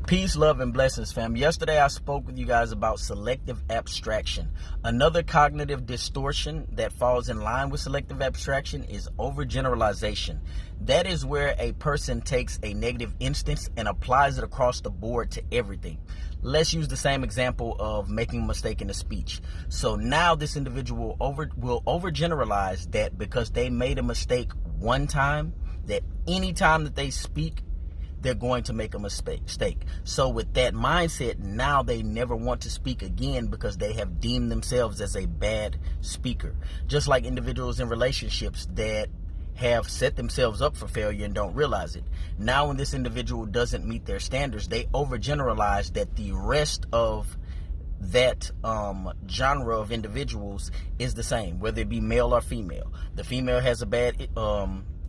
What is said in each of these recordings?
Peace, love, and blessings, fam. Yesterday, I spoke with you guys about selective abstraction. Another cognitive distortion that falls in line with selective abstraction is overgeneralization. That is where a person takes a negative instance and applies it across the board to everything. Let's use the same example of making a mistake in a speech. So now this individual will overgeneralize that because they made a mistake one time, that any time that they speak, they're going to make a mistake. So with that mindset, now they never want to speak again because they have deemed themselves as a bad speaker. Just like individuals in relationships that have set themselves up for failure and don't realize it. Now when this individual doesn't meet their standards, they overgeneralize that the rest of that genre of individuals is the same, whether it be male or female. The female has a bad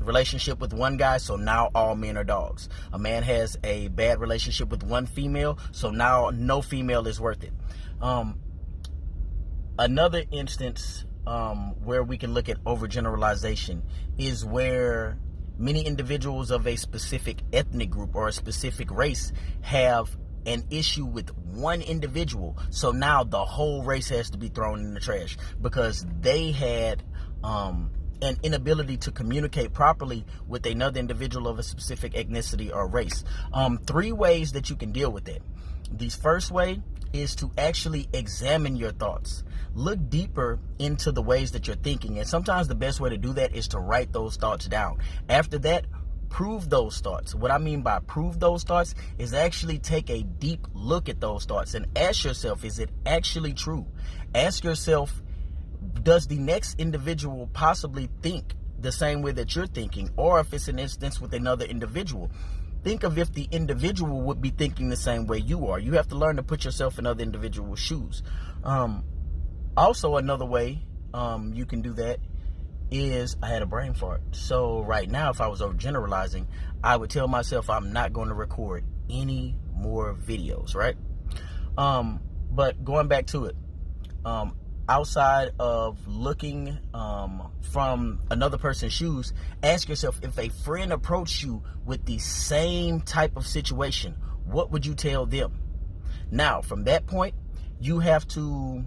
relationship with one guy, so now all men are dogs. A man has a bad relationship with one female, so now no female is worth it. Another instance where we can look at overgeneralization is where many individuals of a specific ethnic group or a specific race have an issue with one individual, so now the whole race has to be thrown in the trash because they had an inability to communicate properly with another individual of a specific ethnicity or race. Three ways that you can deal with it. The first way is to actually examine your thoughts. Look deeper into the ways that you're thinking, and sometimes the best way to do that is to write those thoughts down. After that, prove those thoughts. What I mean by prove those thoughts is actually take a deep look at those thoughts and ask yourself, is it actually true? Ask yourself, does the next individual possibly think the same way that you're thinking? Or if it's an instance with another individual, think of if the individual would be thinking the same way you are. You have to learn to put yourself in other individuals' shoes. Also, another way you can do that is, I had a brain fart. So right now, if I was overgeneralizing, I would tell myself I'm not going to record any more videos, right? But going back to it, outside of looking from another person's shoes, ask yourself, if a friend approached you with the same type of situation, what would you tell them? Now, from that point, you have to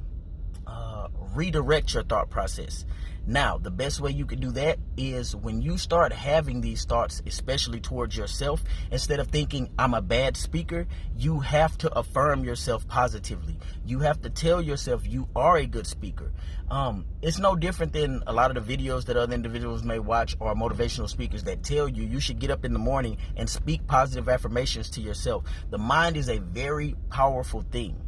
redirect your thought process. Now, the best way you can do that is when you start having these thoughts, especially towards yourself, instead of thinking I'm a bad speaker, you have to affirm yourself positively. You have to tell yourself you are a good speaker. It's no different than a lot of the videos that other individuals may watch or motivational speakers that tell you you should get up in the morning and speak positive affirmations to yourself. The mind is a very powerful thing.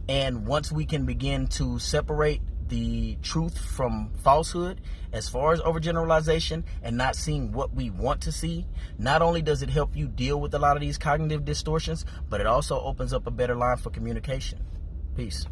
And once we can begin to separate the truth from falsehood as far as overgeneralization and not seeing what we want to see, not only does it help you deal with a lot of these cognitive distortions, but it also opens up a better line for communication. Peace.